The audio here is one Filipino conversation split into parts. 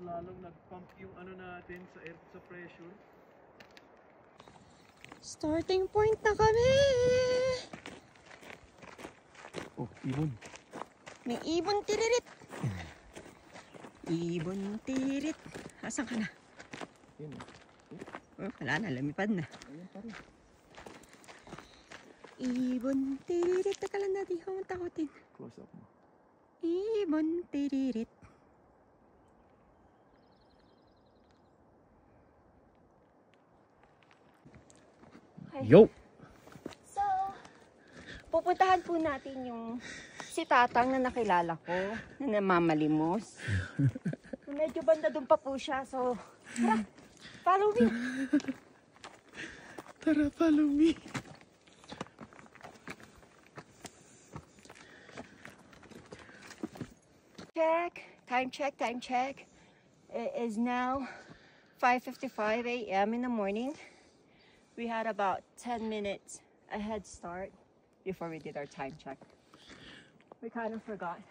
lalong nag-pump yung ano natin sa air, sa pressure. Starting point na kami! Oh, ibon. May ibon tiririt! Ibon tirit! Asan ka na? Yun. Oh, wala na, lumipad na. Ayan pa rin. Ibon tiririt! Teka lang natin, huwag takutin. Close up mo. Ibon tiririt! Yo! So, pupuntahan po natin yung si Tatang na nakilala ko, na namamalimos. Medyo banda doon pa po siya, so tara, follow me. Tara, follow me. Time check. It is now 5:55 a.m. in the morning. We had about 10 minutes a head start before we did our time check. We kind of forgot.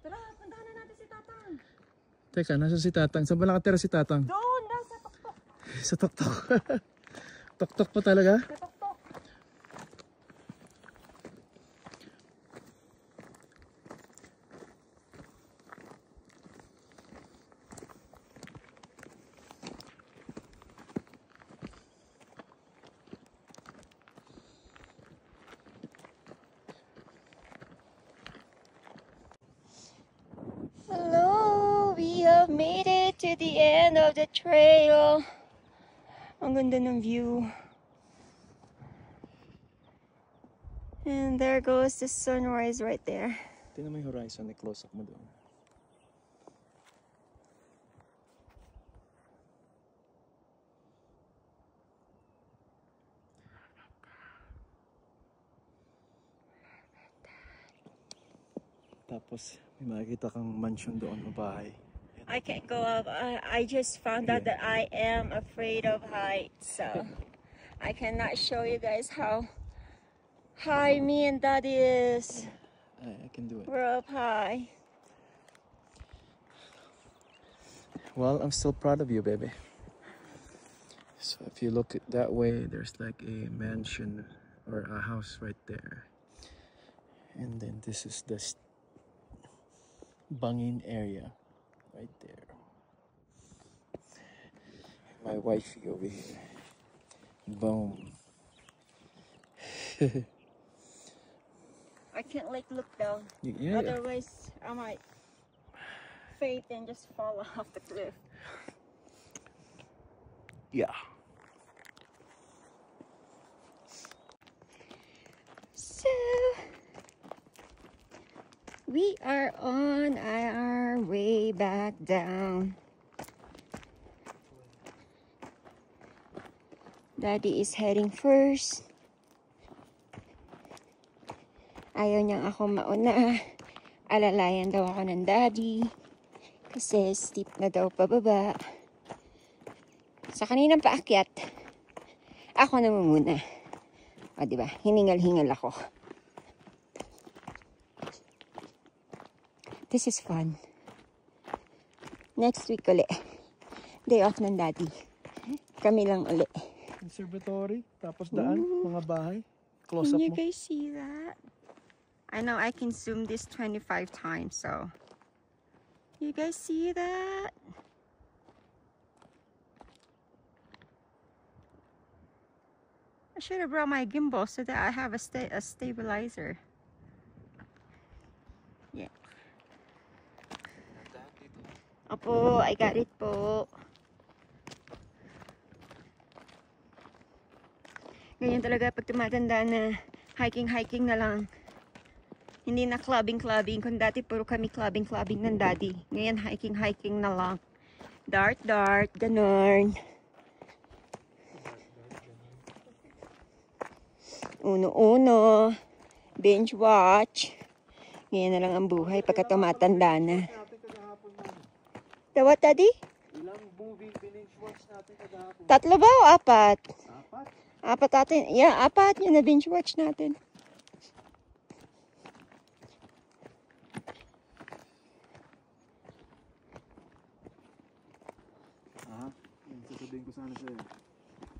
Tara, puntahan na natin si Tatang. Teka, nasa si Tatang? Saan ba nakatira si Tatang? Doon, nasa tuktok. Sa tuktok. Tuktok pa talaga? Sa tuktok. Hello, we have made it to the end of the trail. Ang ganda ng view. And there goes the sunrise right there. Tingnan mo yung horizon, i-close up mo doon. Tapos may makikita kang mansion doon o bahay. I can't go up. I just found out that I am afraid of heights, so I cannot show you guys how high me and Daddy is. I can do it. We're up high. Well, I'm still proud of you, baby. So if you look at that way, there's like a mansion or a house right there. And then this is the Bangin area right there. My wifey over here. Boom. I can't like look down. Yeah. Otherwise, I might faint and just fall off the cliff. Yeah. So we are on our way back down. Daddy is heading first. Ayaw niyang ako mauna. Alalayan daw ako ng Daddy. Kasi steep na daw pababa. Sa kaninang paakyat, ako na muna. O diba, hiningal-hingal ako. This is fun. Next week uli. Day off ng Daddy. Kami lang uli. Conservatory, tapos daan, mga bahay. Close Can up you mo. guys see that? I know I can zoom this 25 times, so. You guys see that? I should have brought my gimbal so that I have a stabilizer. Yeah. Opo, I got it po. Ganyan talaga pag tumatanda na hiking na lang. Hindi na clubbing. Kung dati puro kami clubbing ng Daddy. Ngayon hiking na lang. Dart, ganun. Uno, binge watch. Ngayon na lang ang buhay pagka tumatanda na. What, Daddy? Ilang movie binge watch natin kagahapon? 3 ba o 4? 4? 4 natin. Yeah, 4 yun na binge watch natin. sana siya.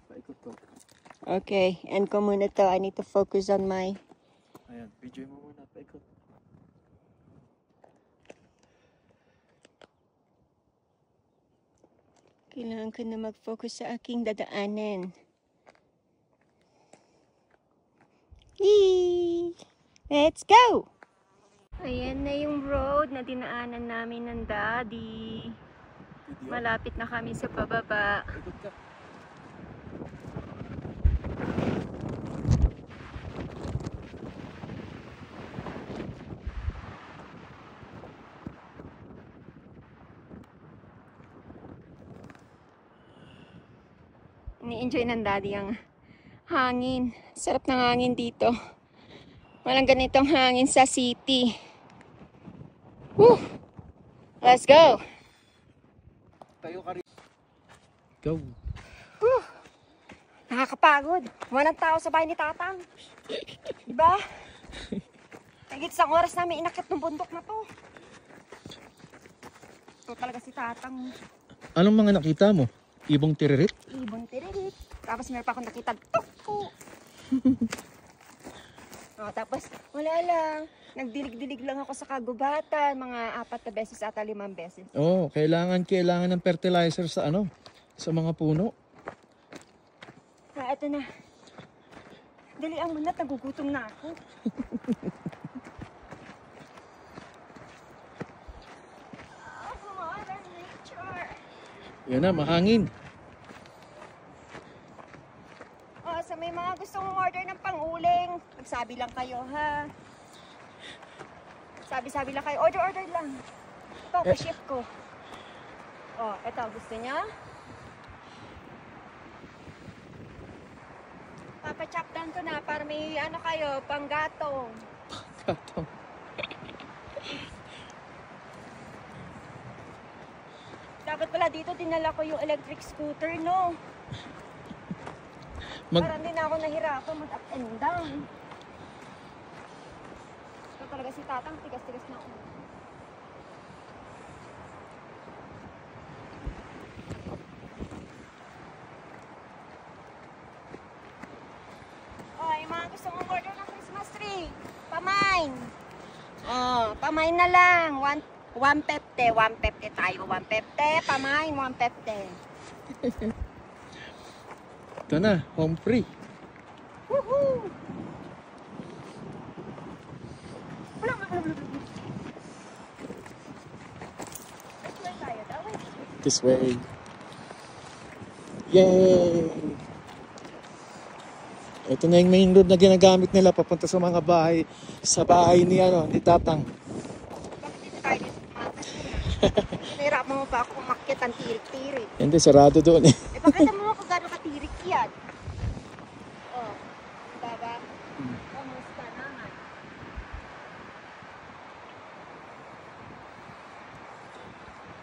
Paikot ko. Okay, end ko muna to. I need to focus on my... Ayan, video mo muna. Paikot. Kailangan ko na mag-focus sa aking dadaanan. Yee! Let's go! Ayan na yung road na dinaanan namin ng Daddy. Malapit na kami sa pababa. Paikot ka. Ni-enjoy ng Daddy ang hangin. Sarap ng hangin dito. Walang ganitong hangin sa city. Woo! Let's go! Tayo ka rin. Go. Woo! Nakakapagod. Walang tao sa bahay ni Tatang. Diba? Higit isang oras namin inakit ng bundok na to. Ito talaga si Tatang. Anong mga nakita mo? Ibong tiririt? Ibon tiririt. Tapos meron pa akong nakita. Toko! Oh, tapos wala lang. Nagdilig-dilig lang ako sa kagubatan. Mga 4 na beses ata 5 beses. Oo, kailangan ng fertilizer sa sa mga puno. Ah, eto na. Dalian mo na, nagugutom na ako. Oh, Mother Nature. Yan na, mahangin. Oh, sa may mga gustong order ng pang-uling, magsabi lang kayo, ha? Sabi lang kayo, order lang. Ito, pa-ship ko. Oh, eto, gusto niya? Papa-chop down ko na para may ano kayo, panggatong. Katong. Dapat pala dito dinala ko yung electric scooter, no? Parang din ako nahirapan mag-up and down. Ito talaga si Tatang, tigas-tigas na ako. Oh, yung mga gusto mong order ng Christmas tree, pamain. Oh, pamain na lang. 150 tayo. 150, pamain, 150. Ito na, home free. Woohoo! This way. Yay! Ito na yung main road na ginagamit nila papunta sa mga bahay, sa bahay ni Tatang. Bakit dito tayo dito? Nahirapan mo pa ako umakyat ang tirik-tirik. Hindi, sarado doon eh. Eh, pakita mo kung gano'ng katirik yan. Oh, diba? Kamusta naman?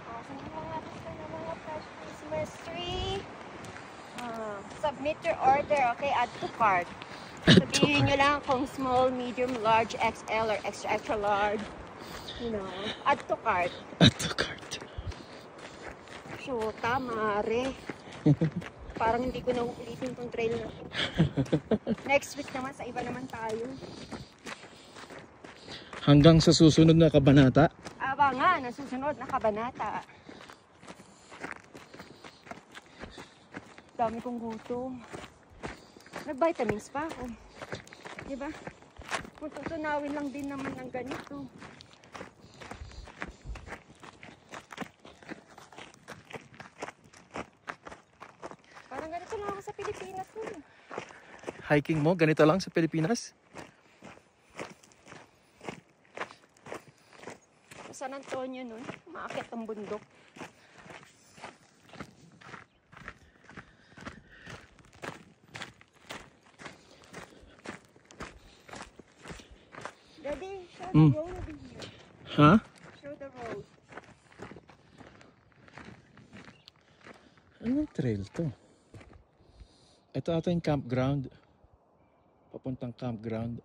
Oh, sa mga gusto ng mga fresh Christmas tree, submit your order, okay? Add to cart. Sabihin nyo lang kung small, medium, large, XL, or extra, extra large. You know, add to cart. Add to cart. Shota, mare. Parang hindi ko na uulitin itong trail na to. Next week naman, sa iba naman tayo. Hanggang sa susunod na kabanata. Aba nga, nasusunod na kabanata. Dami kong gutom. Nag-vitamins pa ako. Diba? Kung tutunawin lang din naman ng ganito. Parang ganito lang ako sa Pilipinas nun. Hiking mo, ganito lang sa Pilipinas? Sa San Antonio nun, maakyat ang bundok. Daddy, show the road over here. Ha? Show the road. Anong trail to? Ito ata yung campground. Papuntang campground.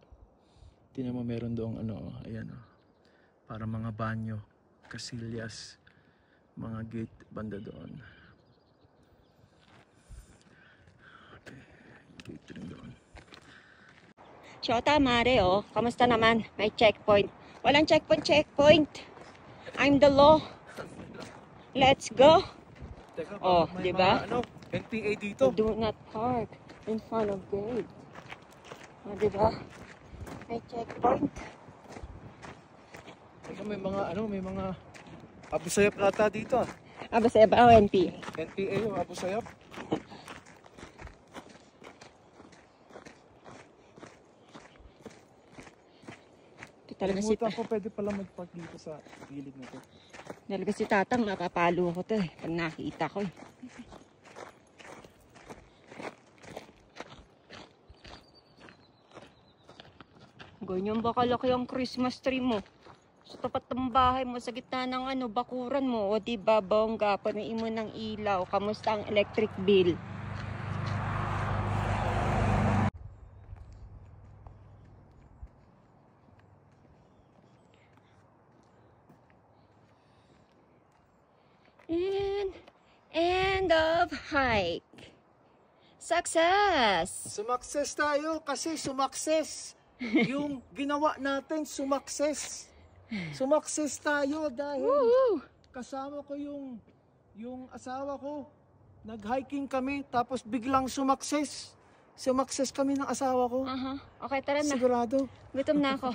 Tingnan mo meron doong ayan para mga banyo, kasilyas, mga gate banda doon. catering doon. Shota, Mare, oh. Kamusta naman? May checkpoint. Walang checkpoint. I'm the law. Let's go. Teka, Oh, may diba? mga NPA dito. Do not park in front of gate. Oh, diba? May checkpoint. Teka, may mga Abu Sayyaf ata dito. Basta ba o NPA? NPA yung Abu Sayyaf. Ito talaga si Kalimutan ko, pwede pala mag-park dito sa gilid na to. Talaga si Tatang, napapalo ko to eh. Pag nakita ko eh. Ganyan ba kalaki ang Christmas tree mo? Sa tapat ng bahay mo, sa gitna ng bakuran mo. O diba, bongga, panain mo ng ilaw. Kamusta ang electric bill? And end of hike. Success! Sumakses tayo kasi sumakses. Yung ginawa natin, sumakses. Sumakses tayo dahil Woo! kasama ko yung asawa ko. Nag-hiking kami tapos biglang sumakses. Sumakses kami ng asawa ko. Okay, tara na. Sigurado. Gutom na ako.